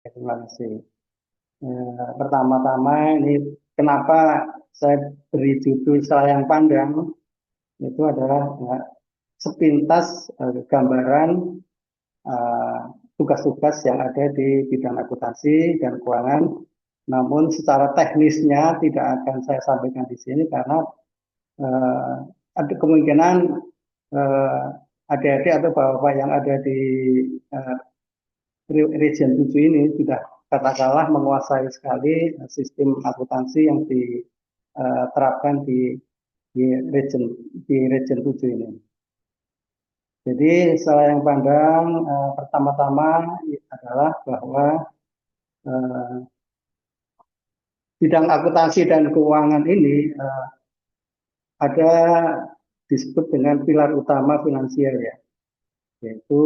Terima kasih. Pertama-tama ini kenapa saya beri judul Selayang Pandang itu adalah sepintas gambaran eh, tugas-tugas yang ada di bidang akuntansi dan keuangan. Namun secara teknisnya tidak akan saya sampaikan di sini karena eh, ada kemungkinan eh, adik-adik atau bapak-bapak yang ada di eh, Region 7 ini sudah katakanlah menguasai sekali sistem akuntansi yang diterapkan di region di Region 7 ini. Jadi setelah yang pandang pertama-tama adalah bahwa eh, bidang akuntansi dan keuangan ini ada disebut dengan pilar utama finansial ya, yaitu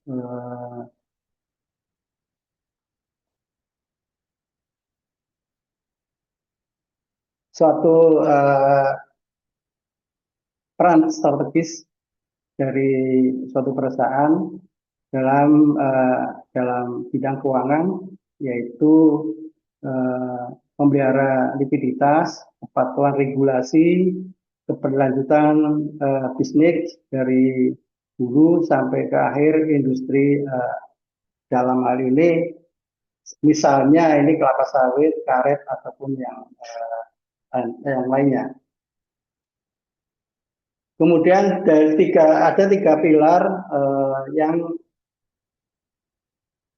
eh, suatu peran strategis dari suatu perusahaan dalam bidang keuangan, yaitu eh, memelihara likuiditas, kepatuhan regulasi, keberlanjutan bisnis dari hulu sampai ke akhir industri, dalam hal ini misalnya ini kelapa sawit, karet ataupun yang lainnya. Kemudian ada tiga pilar yang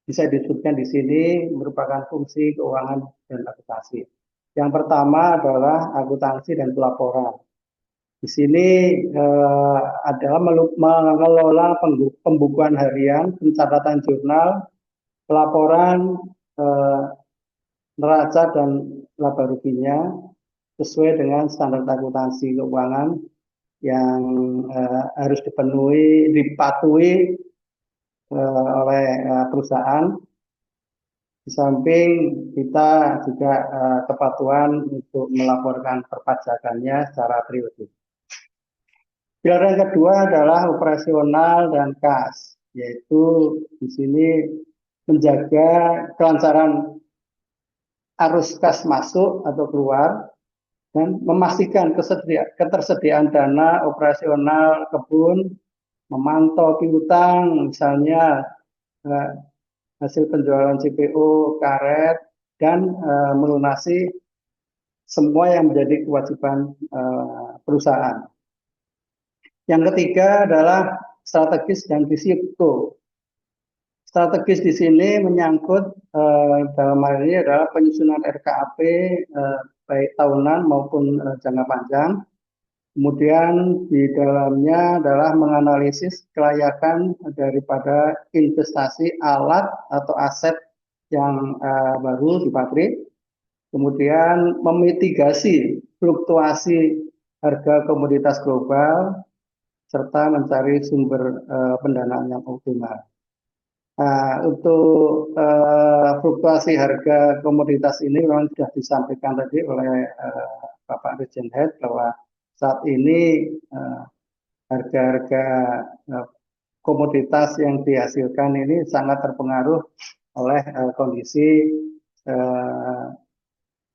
bisa disebutkan di sini merupakan fungsi keuangan dan akuntansi. Yang pertama adalah akuntansi dan pelaporan. Di sini adalah mengelola pembukuan harian, pencatatan jurnal, pelaporan neraca dan laba ruginya sesuai dengan standar akuntansi keuangan yang harus dipatuhi oleh perusahaan. Di samping kita juga kepatuhan untuk melaporkan perpajakannya secara periodik. Pilar yang kedua adalah operasional dan kas, yaitu di sini menjaga kelancaran arus kas masuk atau keluar dan memastikan ketersediaan dana operasional kebun, memantau piutang, misalnya hasil penjualan CPO, karet, dan melunasi semua yang menjadi kewajiban perusahaan. Yang ketiga adalah strategis dan risiko. Strategis di sini menyangkut dalam hal ini adalah penyusunan RKAP baik tahunan maupun jangka panjang. Kemudian di dalamnya adalah menganalisis kelayakan daripada investasi alat atau aset yang baru di pabrik. Kemudian memitigasi fluktuasi harga komoditas global serta mencari sumber pendanaan yang optimal. Nah, untuk fluktuasi harga komoditas ini memang sudah disampaikan tadi oleh Bapak Dirjen Head bahwa saat ini harga-harga komoditas yang dihasilkan ini sangat terpengaruh oleh kondisi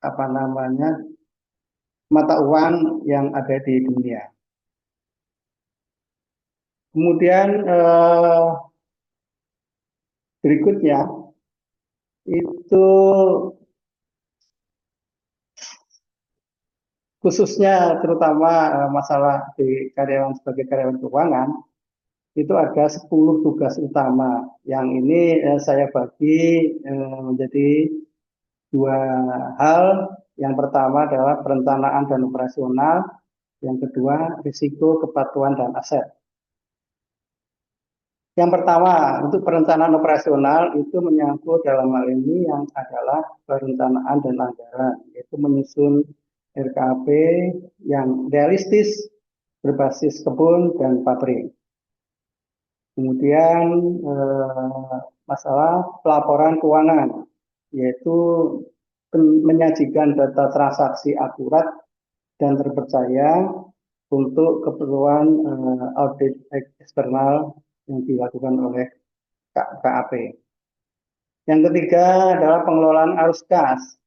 apa namanya mata uang yang ada di dunia. Kemudian berikutnya itu khususnya terutama masalah di karyawan sebagai karyawan keuangan itu ada 10 tugas utama yang ini saya bagi menjadi dua hal. Yang pertama adalah perencanaan dan operasional, yang kedua risiko, kepatuhan dan aset. Yang pertama, untuk perencanaan operasional itu menyangkut dalam hal ini yang adalah perencanaan dan anggaran, yaitu menyusun RKAP yang realistis berbasis kebun dan pabrik. Kemudian masalah pelaporan keuangan, yaitu menyajikan data transaksi akurat dan terpercaya untuk keperluan audit eksternal yang dilakukan oleh KAP. Yang ketiga adalah pengelolaan arus kas,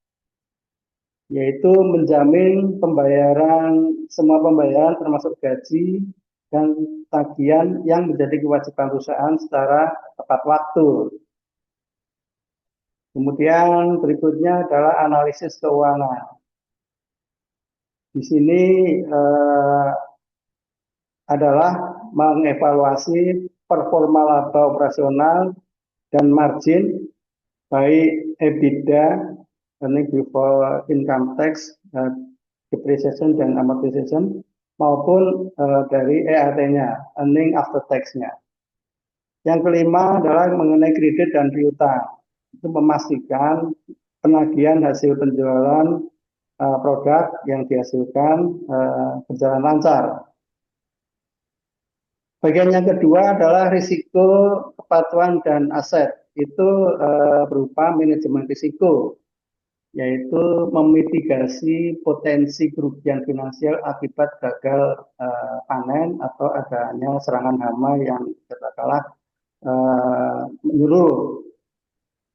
yaitu menjamin pembayaran semua pembayaran termasuk gaji dan tagihan yang menjadi kewajiban perusahaan secara tepat waktu. Kemudian berikutnya adalah analisis keuangan. Di sini adalah mengevaluasi performa laba operasional dan margin baik EBITDA, earning before income tax, depreciation dan amortization, maupun dari EAT-nya, earning after tax-nya. Yang kelima adalah mengenai kredit dan piutang. Itu memastikan penagihan hasil penjualan produk yang dihasilkan berjalan lancar. Bagian yang kedua adalah risiko kepatuhan dan aset. Itu berupa manajemen risiko, yaitu memitigasi potensi kerugian finansial akibat gagal panen atau adanya serangan hama yang katakanlah menyeluruh.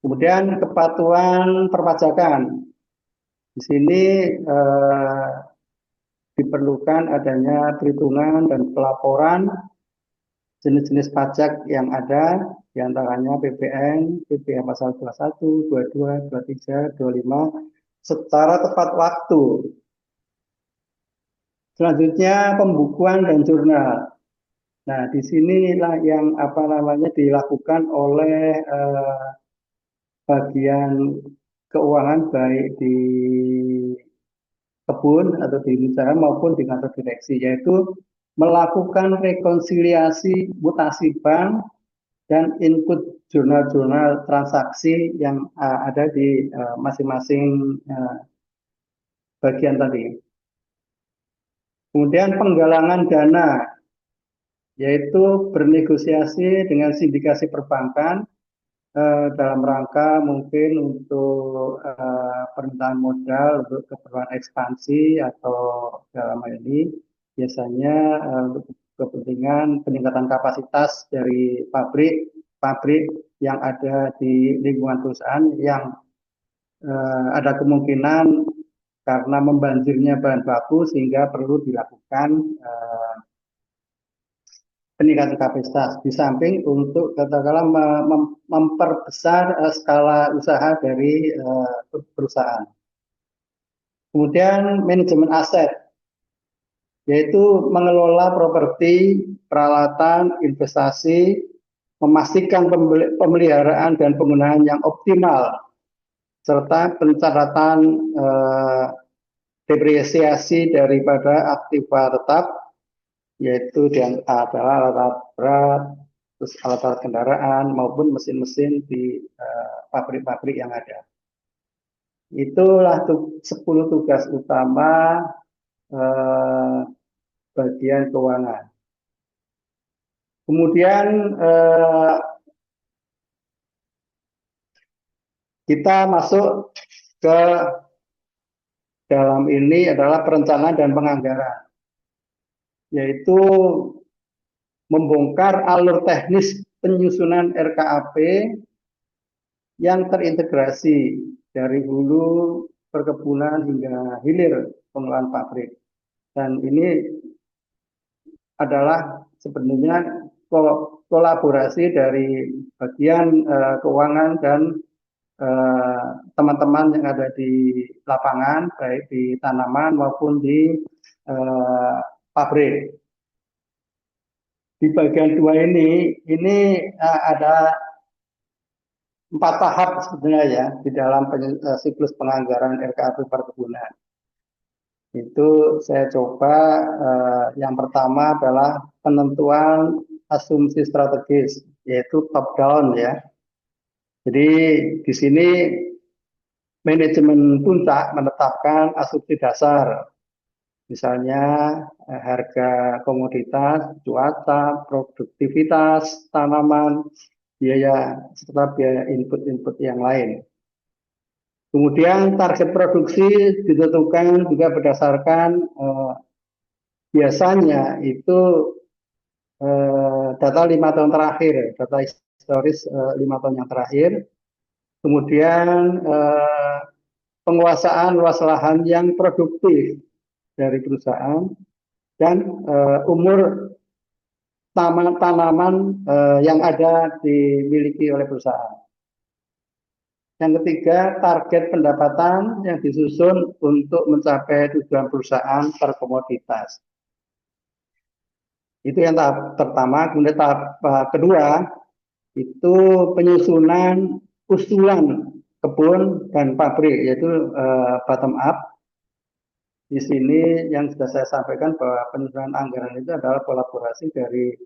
Kemudian kepatuhan perpajakan. Di sini diperlukan adanya perhitungan dan pelaporan jenis-jenis pajak yang ada, diantaranya PPN, PPh pasal 21, 22, 23, 25, secara tepat waktu. Selanjutnya pembukuan dan jurnal. Nah, di sinilah yang dilakukan oleh bagian keuangan baik di kebun atau di usaha maupun di kantor direksi, yaitu melakukan rekonsiliasi mutasi bank dan input jurnal-jurnal transaksi yang ada di masing-masing bagian tadi. Kemudian penggalangan dana, yaitu bernegosiasi dengan sindikasi perbankan dalam rangka mungkin untuk permintaan modal untuk keperluan ekspansi atau dalam hal ini biasanya untuk kepentingan peningkatan kapasitas dari pabrik yang ada di lingkungan perusahaan yang ada kemungkinan karena membanjirnya bahan baku sehingga perlu dilakukan peningkatan kapasitas di samping untuk katakanlah memperbesar skala usaha dari perusahaan. Kemudian manajemen aset, yaitu mengelola properti, peralatan, investasi, memastikan pemeliharaan dan penggunaan yang optimal, serta pencatatan depresiasi daripada aktiva tetap, yaitu yang adalah alat berat, terus alat-alat kendaraan maupun mesin-mesin di pabrik-pabrik yang ada. Itulah 10 tugas utama bagian keuangan. Kemudian kita masuk ke dalam ini adalah perencanaan dan penganggaran, yaitu membongkar alur teknis penyusunan RKAP yang terintegrasi dari hulu perkebunan hingga hilir pengelolaan pabrik. Dan ini adalah sebenarnya kolaborasi dari bagian keuangan dan teman-teman yang ada di lapangan, baik di tanaman maupun di pabrik. Di bagian dua ini ada 4 tahap sebenarnya ya di dalam siklus penganggaran RKAP perkebunan. Itu saya coba yang pertama adalah penentuan asumsi strategis, yaitu top down ya. Jadi di sini manajemen puncak menetapkan asumsi dasar, misalnya harga komoditas, cuaca, produktivitas tanaman, biaya serta biaya input-input yang lain. Kemudian target produksi ditentukan juga berdasarkan biasanya itu data 5 tahun terakhir, data historis 5 tahun yang terakhir. Kemudian penguasaan luas lahan yang produktif dari perusahaan dan umur tanaman yang ada dimiliki oleh perusahaan. Yang ketiga, target pendapatan yang disusun untuk mencapai tujuan perusahaan per komoditas. Itu yang tahap pertama. Kemudian tahap kedua, itu penyusunan usulan kebun dan pabrik, yaitu bottom up. Di sini yang sudah saya sampaikan bahwa penyusunan anggaran itu adalah kolaborasi dari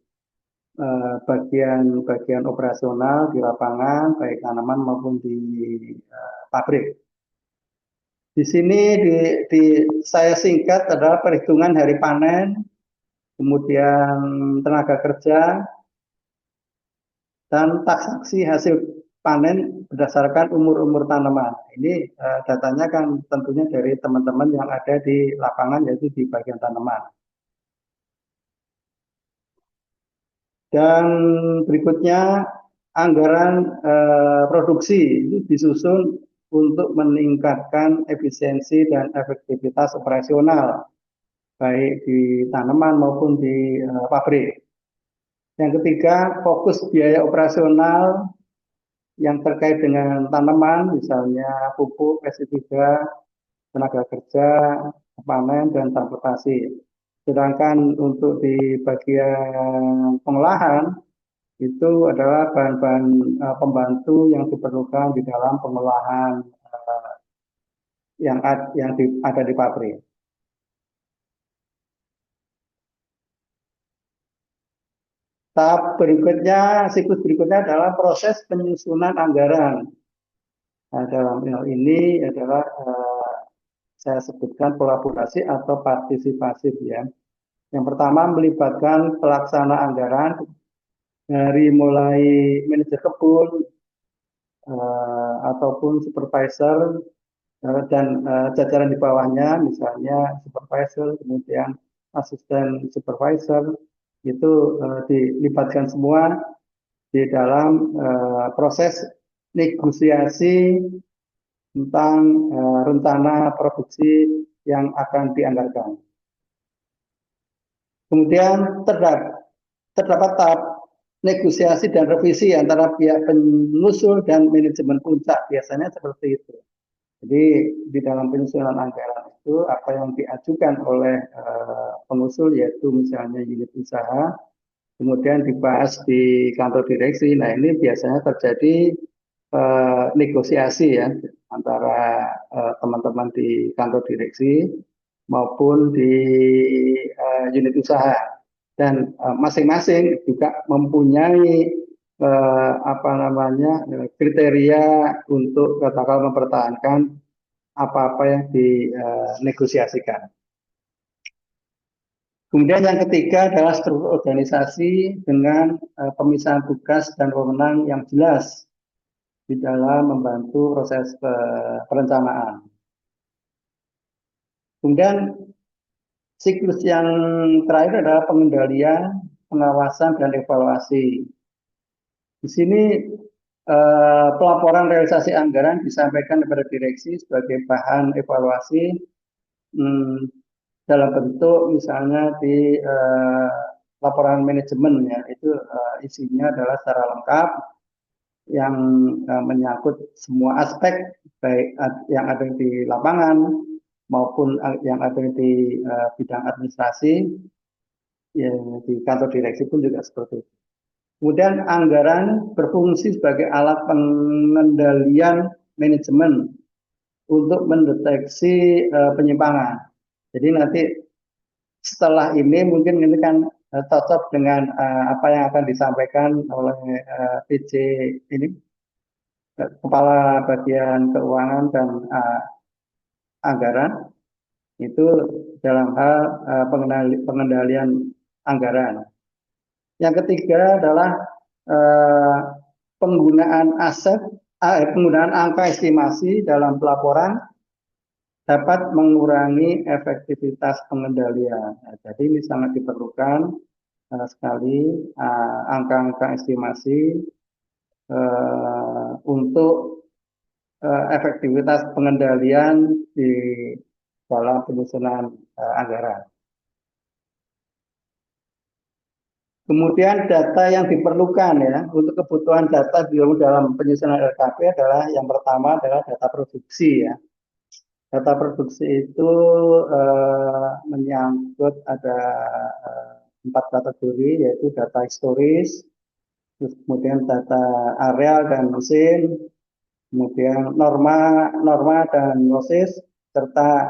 bagian-bagian operasional di lapangan, baik tanaman maupun di pabrik. Di sini saya singkat adalah perhitungan hari panen, kemudian tenaga kerja, dan taksasi hasil panen berdasarkan umur-umur tanaman. Ini datanya kan tentunya dari teman-teman yang ada di lapangan, yaitu di bagian tanaman. Dan berikutnya anggaran produksi itu disusun untuk meningkatkan efisiensi dan efektivitas operasional baik di tanaman maupun di pabrik. Yang ketiga, fokus biaya operasional yang terkait dengan tanaman, misalnya pupuk, pestisida, tenaga kerja, panen, dan transportasi. Sedangkan untuk di bagian pengolahan, itu adalah bahan-bahan pembantu yang diperlukan di dalam pengolahan yang ada di pabrik. Tahap berikutnya, siklus berikutnya adalah proses penyusunan anggaran. Nah, dalam hal ini adalah saya sebutkan kolaborasi atau partisipasi ya. Yang pertama melibatkan pelaksana anggaran dari mulai manajer kebun ataupun supervisor dan jajaran di bawahnya, misalnya supervisor, kemudian asisten supervisor, itu dilibatkan semua di dalam proses negosiasi tentang rencana produksi yang akan dianggarkan. Kemudian terdapat tahap negosiasi dan revisi antara pihak pengusul dan manajemen puncak, biasanya seperti itu. Jadi di dalam penyusunan anggaran itu apa yang diajukan oleh pengusul, yaitu misalnya unit usaha, kemudian dibahas di kantor direksi. Nah, ini biasanya terjadi negosiasi ya antara teman-teman di kantor direksi maupun di unit usaha, dan masing-masing juga mempunyai apa namanya kriteria untuk katakanlah mempertahankan apa-apa yang dinegosiasikan. Kemudian yang ketiga adalah struktur organisasi dengan pemisahan tugas dan wewenang yang jelas di dalam membantu proses perencanaan. Kemudian siklus yang terakhir adalah pengendalian, pengawasan, dan evaluasi. Di sini pelaporan realisasi anggaran disampaikan kepada direksi sebagai bahan evaluasi dalam bentuk misalnya di laporan manajemen ya, itu isinya adalah secara lengkap yang menyangkut semua aspek baik yang ada di lapangan maupun yang ada di bidang administrasi ya, di kantor direksi pun juga seperti itu. Kemudian anggaran berfungsi sebagai alat pengendalian manajemen untuk mendeteksi penyimpangan. Jadi nanti setelah ini mungkin ini kan cocok dengan apa yang akan disampaikan oleh PJ ini, Kepala Bagian Keuangan dan Anggaran, itu dalam hal pengendalian anggaran. Yang ketiga adalah penggunaan penggunaan angka estimasi dalam pelaporan dapat mengurangi efektivitas pengendalian. Nah, jadi ini sangat diperlukan sekali angka-angka estimasi untuk efektivitas pengendalian di dalam penyusunan anggaran. Kemudian data yang diperlukan ya untuk kebutuhan data di dalam penyusunan LKP adalah yang pertama adalah data produksi ya. Data produksi itu menyangkut ada 4 kategori yaitu data historis, kemudian data areal dan mesin, kemudian norma dan losis, serta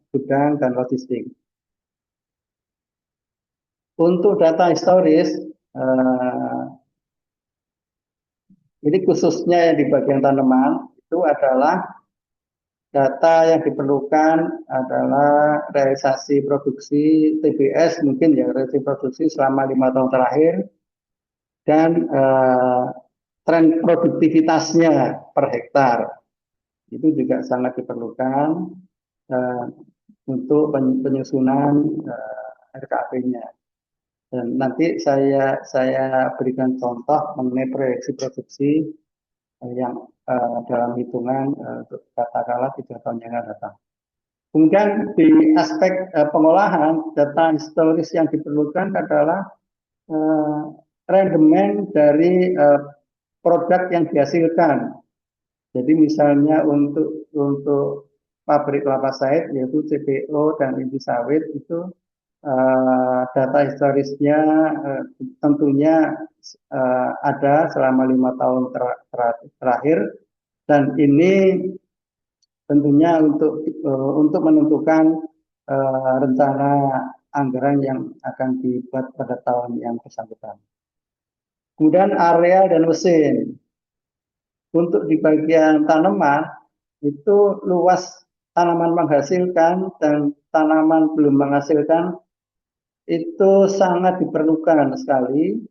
gudang dan logistik. Untuk data historis, ini khususnya yang di bagian tanaman, itu adalah data yang diperlukan adalah realisasi produksi TBS, mungkin ya realisasi produksi selama 5 tahun terakhir, dan tren produktivitasnya per hektar. Itu juga sangat diperlukan untuk penyusunan RKP-nya. Dan nanti saya berikan contoh mengenai proyeksi produksi yang dalam hitungan katakanlah 3 tahun yang akan datang. Kemudian di aspek pengolahan, data historis yang diperlukan adalah rendemen dari produk yang dihasilkan. Jadi misalnya untuk pabrik kelapa sawit yaitu CPO dan inti sawit itu data historisnya tentunya ada selama 5 tahun terakhir, dan ini tentunya untuk menentukan rencana anggaran yang akan dibuat pada tahun yang bersangkutan. Kemudian areal dan mesin. Untuk di bagian tanaman itu luas tanaman menghasilkan dan tanaman belum menghasilkan itu sangat diperlukan sekali.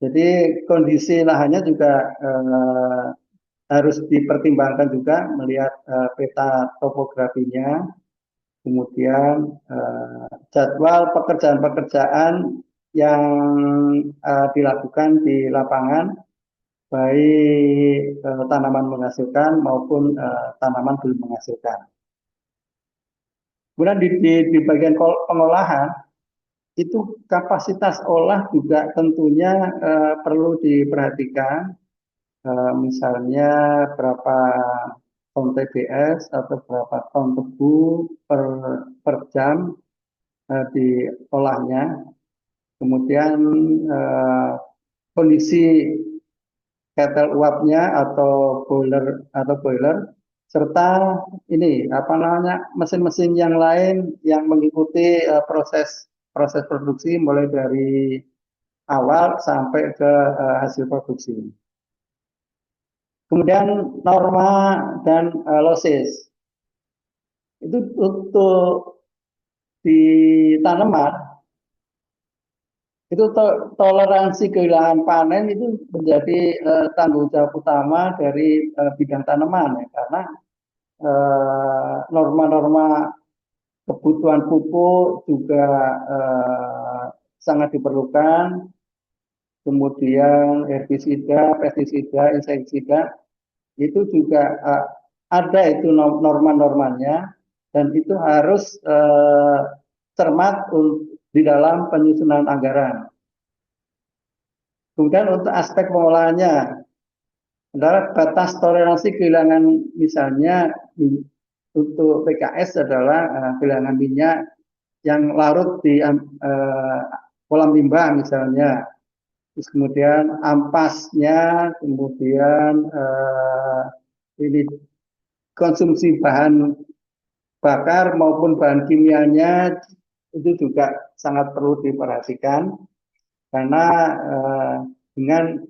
Jadi kondisi lahannya juga harus dipertimbangkan juga melihat peta topografinya, kemudian jadwal pekerjaan-pekerjaan yang dilakukan di lapangan, baik tanaman menghasilkan maupun tanaman belum menghasilkan. Kemudian di bagian pengolahan, itu kapasitas olah juga tentunya perlu diperhatikan, misalnya berapa ton TBS atau berapa ton tebu per jam diolahnya, kemudian kondisi ketel uapnya atau boiler, serta ini apa namanya mesin-mesin yang lain yang mengikuti proses produksi mulai dari awal sampai ke hasil produksi. Kemudian norma dan losis. Itu untuk di tanaman itu toleransi kehilangan panen itu menjadi tanggung jawab utama dari bidang tanaman ya, karena norma-norma kebutuhan pupuk juga sangat diperlukan, kemudian herbisida, pestisida, insektisida itu juga ada itu norma-normanya, dan itu harus cermat di dalam penyusunan anggaran. Kemudian untuk aspek pengolahannya adalah batas toleransi kehilangan, misalnya untuk PKS adalah kehilangan minyak yang larut di kolam limbah misalnya, terus kemudian ampasnya, kemudian ini konsumsi bahan bakar maupun bahan kimianya itu juga sangat perlu diperhatikan, karena dengan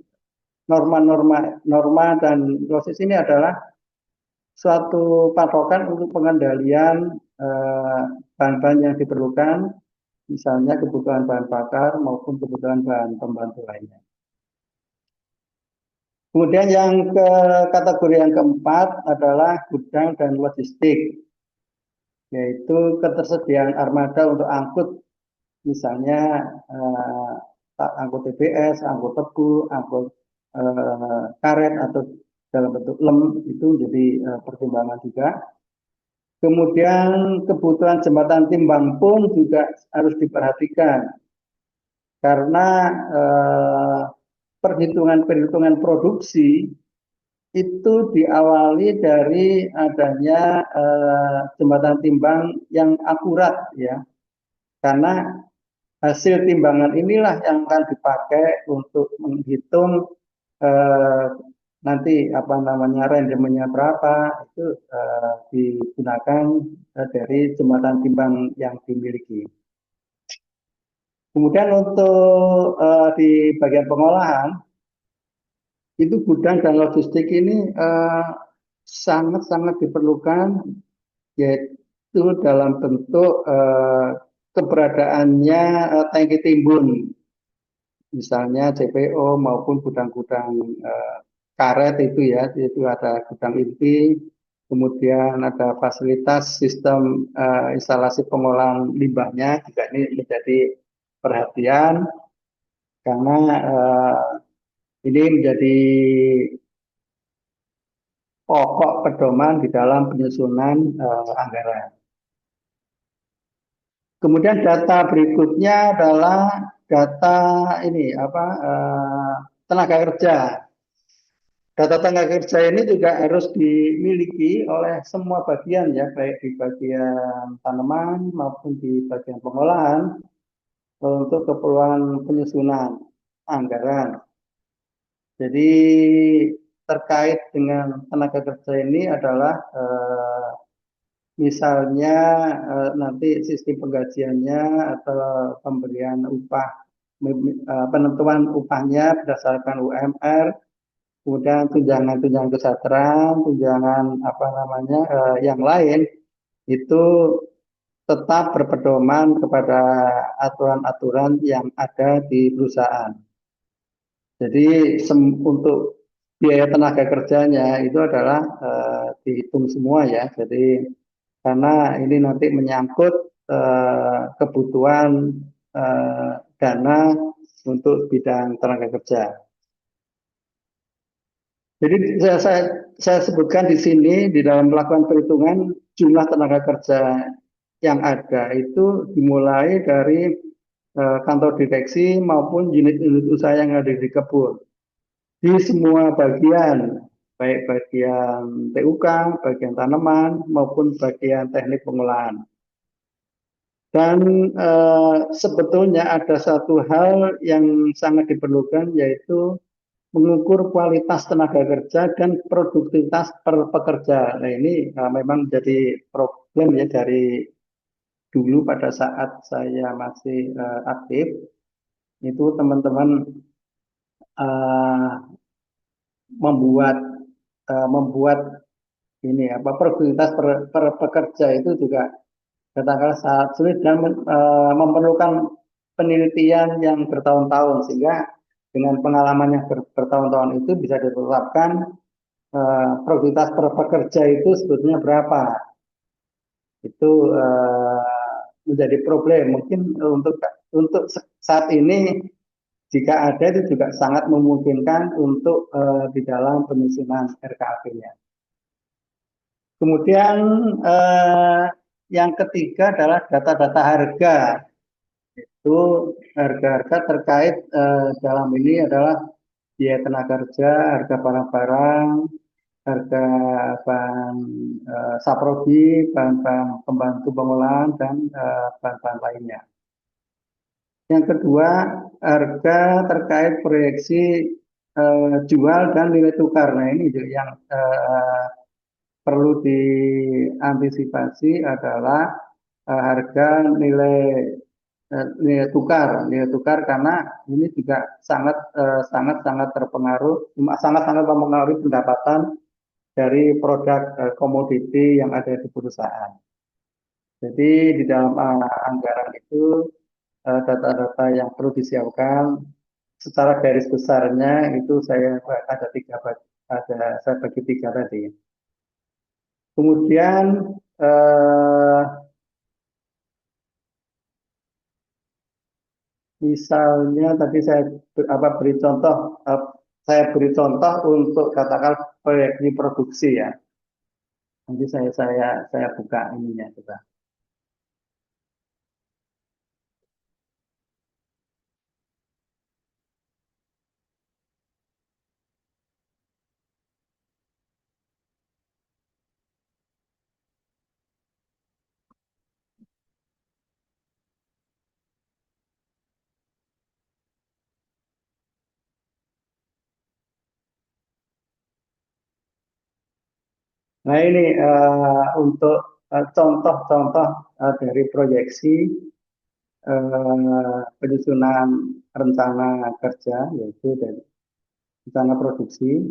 norma dan proses ini adalah suatu patokan untuk pengendalian bahan-bahan yang diperlukan, misalnya kebutuhan bahan bakar maupun kebutuhan bahan pembantu lainnya. Kemudian yang kategori yang keempat adalah gudang dan logistik, yaitu ketersediaan armada untuk angkut, misalnya angkut TBS, angkut tebu, angkut karet atau dalam bentuk lem itu menjadi pertimbangan juga. Kemudian kebutuhan jembatan timbang pun juga harus diperhatikan karena perhitungan-perhitungan produksi itu diawali dari adanya jembatan timbang yang akurat ya, karena hasil timbangan inilah yang akan dipakai untuk menghitung eh, nanti apa namanya rendemennya berapa itu digunakan dari jembatan timbang yang dimiliki. Kemudian untuk di bagian pengolahan itu gudang dan logistik ini sangat-sangat diperlukan, yaitu dalam bentuk keberadaannya tangki timbun, misalnya CPO maupun gudang-gudang karet itu ya, itu ada gudang inti, kemudian ada fasilitas sistem instalasi pengolahan limbahnya juga ini menjadi perhatian karena ini menjadi pokok pedoman di dalam penyusunan anggaran. Kemudian data berikutnya adalah data ini apa tenaga kerja. Data tenaga kerja ini juga harus dimiliki oleh semua bagian ya, baik di bagian tanaman maupun di bagian pengolahan untuk keperluan penyusunan anggaran. Jadi terkait dengan tenaga kerja ini adalah misalnya nanti sistem penggajiannya atau pemberian upah, penentuan upahnya berdasarkan UMR, kemudian tunjangan-tunjangan kesejahteraan, tunjangan apa namanya yang lain itu tetap berpedoman kepada aturan-aturan yang ada di perusahaan. Jadi untuk biaya tenaga kerjanya itu adalah dihitung semua ya. Jadi karena ini nanti menyangkut kebutuhan dana untuk bidang tenaga kerja. Jadi saya sebutkan di sini di dalam melakukan perhitungan jumlah tenaga kerja yang ada itu dimulai dari kantor direksi maupun unit-unit usaha yang ada di kebun. Di semua bagian, baik bagian TUK, bagian tanaman maupun bagian teknik pengolahan. Dan sebetulnya ada satu hal yang sangat diperlukan yaitu mengukur kualitas tenaga kerja dan produktivitas per pekerja. Nah ini memang jadi problem ya dari dulu pada saat saya masih aktif, itu teman-teman membuat ini apa produktivitas per pekerja itu juga katakanlah sangat sulit dan memerlukan penelitian yang bertahun-tahun sehingga dengan pengalaman yang bertahun-tahun itu bisa ditetapkan produktivitas per pekerja itu sebetulnya berapa. Itu menjadi problem. Mungkin untuk saat ini jika ada itu juga sangat memungkinkan untuk di dalam penyusunan RKAP-nya. Kemudian yang ketiga adalah data-data harga. Itu harga-harga terkait dalam ini adalah biaya tenaga kerja, harga barang-barang, harga bahan saprodi, bahan-bahan pembantu pengolahan, dan bahan-bahan lainnya. Yang kedua, harga terkait proyeksi jual dan nilai tukar. Nah ini juga yang perlu diantisipasi adalah harga nilai tukar karena ini juga sangat terpengaruh, sangat mempengaruhi pendapatan dari produk komoditi yang ada di perusahaan. Jadi di dalam anggaran itu data-data yang perlu disiapkan secara garis besarnya itu saya bagi tiga tadi. Kemudian misalnya tadi saya beri contoh saya beri contoh untuk katakan proyek produksi ya. Nanti saya buka ininya coba. Nah ini untuk contoh-contoh dari proyeksi penyusunan rencana kerja yaitu dari rencana produksi.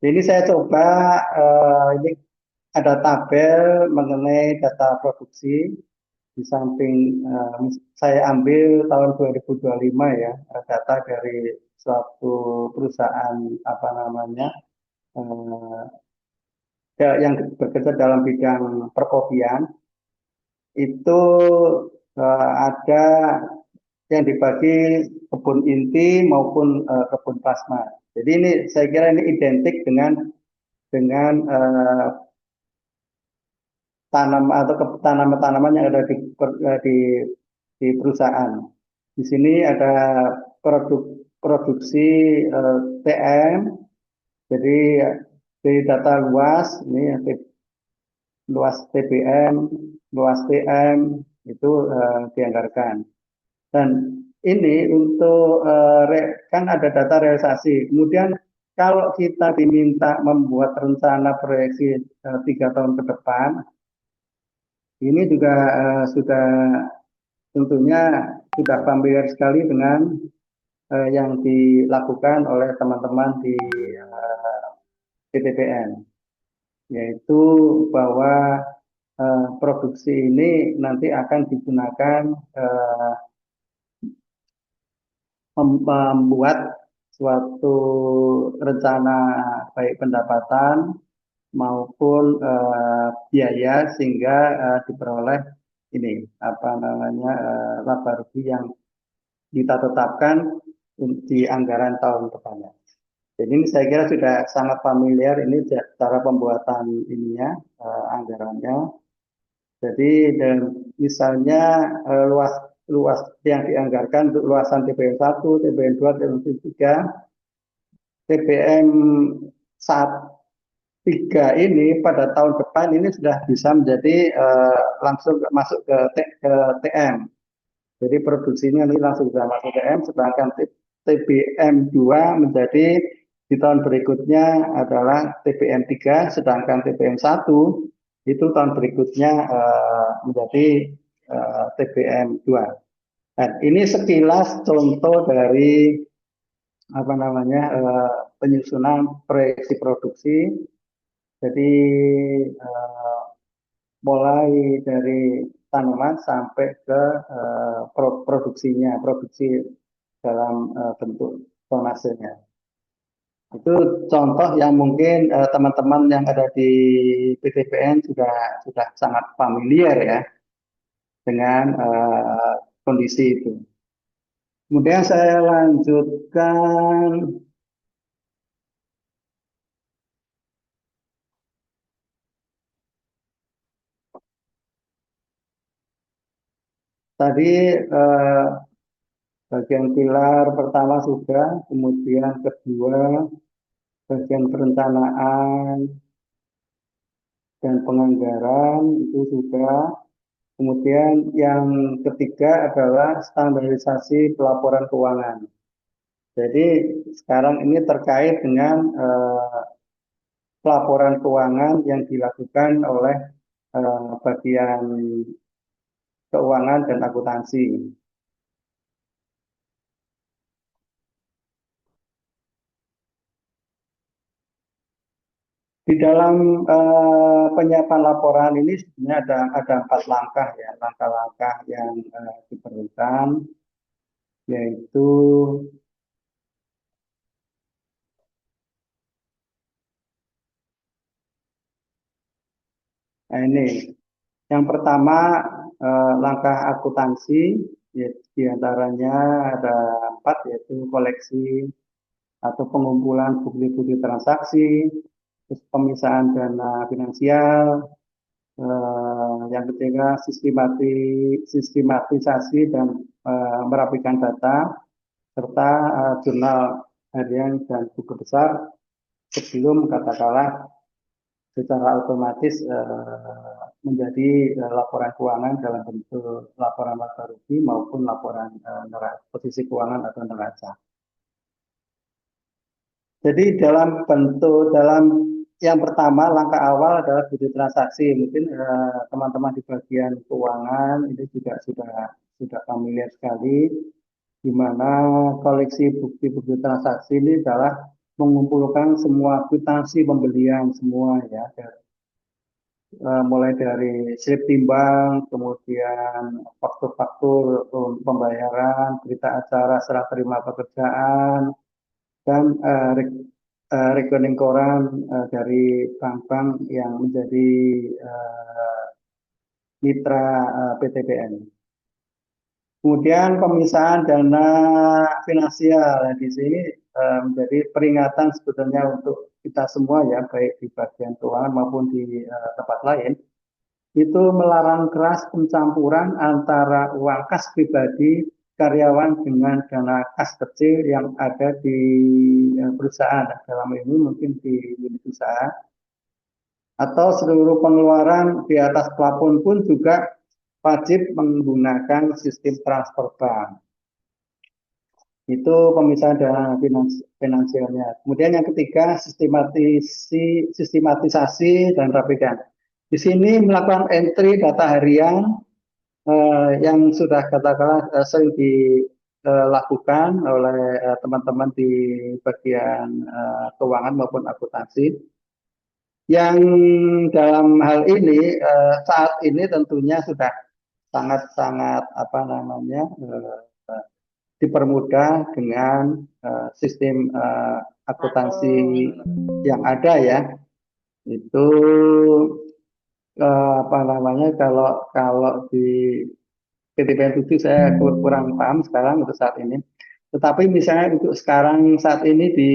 Ini saya coba ini ada tabel mengenai data produksi di samping saya ambil tahun 2025 ya data dari suatu perusahaan apa namanya yang bekerja dalam bidang perkopian itu ada yang dibagi kebun inti maupun kebun plasma. Jadi ini saya kira ini identik dengan tanam atau tanaman-tanaman yang ada di perusahaan. Di sini ada produksi TM, jadi dari data luas ini luas TBM, luas TM itu dianggarkan. Dan ini untuk kan ada data realisasi. Kemudian kalau kita diminta membuat rencana proyeksi 3 tahun ke depan, ini juga sudah tentunya sudah familiar sekali dengan yang dilakukan oleh teman-teman di PTPN, yaitu bahwa produksi ini nanti akan digunakan membuat suatu rencana baik pendapatan maupun biaya sehingga diperoleh ini apa namanya laba rugi yang kita tetapkan di anggaran tahun depannya. Jadi ini saya kira sudah sangat familiar ini cara pembuatan ininya anggarannya. Jadi dan misalnya luas luas yang dianggarkan untuk luasan TBM 1, TBM 2, TBM 3, TBM 3 ini pada tahun depan ini sudah bisa menjadi langsung masuk ke TM. Jadi produksinya ini langsung bisa masuk ke TM, sedangkan TBM 2 menjadi di tahun berikutnya adalah TBM 3, sedangkan TBM 1 itu tahun berikutnya menjadi TBM 2. Nah, ini sekilas contoh dari apa namanya penyusunan proyeksi produksi. Jadi mulai dari tanaman sampai ke produksinya, produksi dalam bentuk tonasenya. Itu contoh yang mungkin teman-teman yang ada di PTPN sudah sangat familiar ya dengan kondisi itu. Kemudian saya lanjutkan tadi bagian pilar pertama sudah, kemudian kedua bagian perencanaan dan penganggaran itu sudah. Kemudian yang ketiga adalah standarisasi pelaporan keuangan. Jadi sekarang ini terkait dengan pelaporan keuangan yang dilakukan oleh bagian keuangan dan akuntansi. Di dalam penyiapan laporan ini sebenarnya ada 4 langkah ya, langkah-langkah yang diperlukan, yaitu ini. Yang pertama langkah akuntansi, ya, diantaranya ada 4 yaitu koleksi, atau pengumpulan bukti-bukti transaksi, terus pemisahan dana finansial, yang ketiga sistematisasi dan merapikan data, serta jurnal harian dan buku besar sebelum katakanlah secara otomatis menjadi laporan keuangan dalam bentuk laporan laba rugi maupun laporan posisi keuangan atau neraca. Jadi dalam yang pertama langkah awal adalah bukti transaksi. Mungkin teman-teman di bagian keuangan ini juga sudah familiar sekali, di mana koleksi bukti-bukti transaksi ini adalah mengumpulkan semua kwitansi pembelian semua ya, mulai dari slip timbang, kemudian faktur-faktur pembayaran, berita acara serah terima pekerjaan, dan rekening koran dari bank-bank yang menjadi mitra PTBN. Kemudian pemisahan dana finansial di sini menjadi peringatan sebetulnya untuk kita semua ya, baik di bagian keuangan maupun di tempat lain, itu melarang keras pencampuran antara uang kas pribadi karyawan dengan dana kas kecil yang ada di perusahaan. Dalam ini mungkin di unit usaha, atau seluruh pengeluaran di atas plafon pun juga wajib menggunakan sistem transfer bank. Itu pemisahan dana finansialnya. Kemudian yang ketiga, sistematisasi dan rapikan. Di sini melakukan entry data harian yang sudah katakanlah sering dilakukan oleh teman-teman di bagian keuangan maupun akuntansi. Yang dalam hal ini saat ini tentunya sudah sangat-sangat dipermudah dengan sistem akuntansi yang ada ya. Itu kalau di PTBN 7 saya kurang paham sekarang untuk saat ini. Tetapi misalnya untuk sekarang saat ini di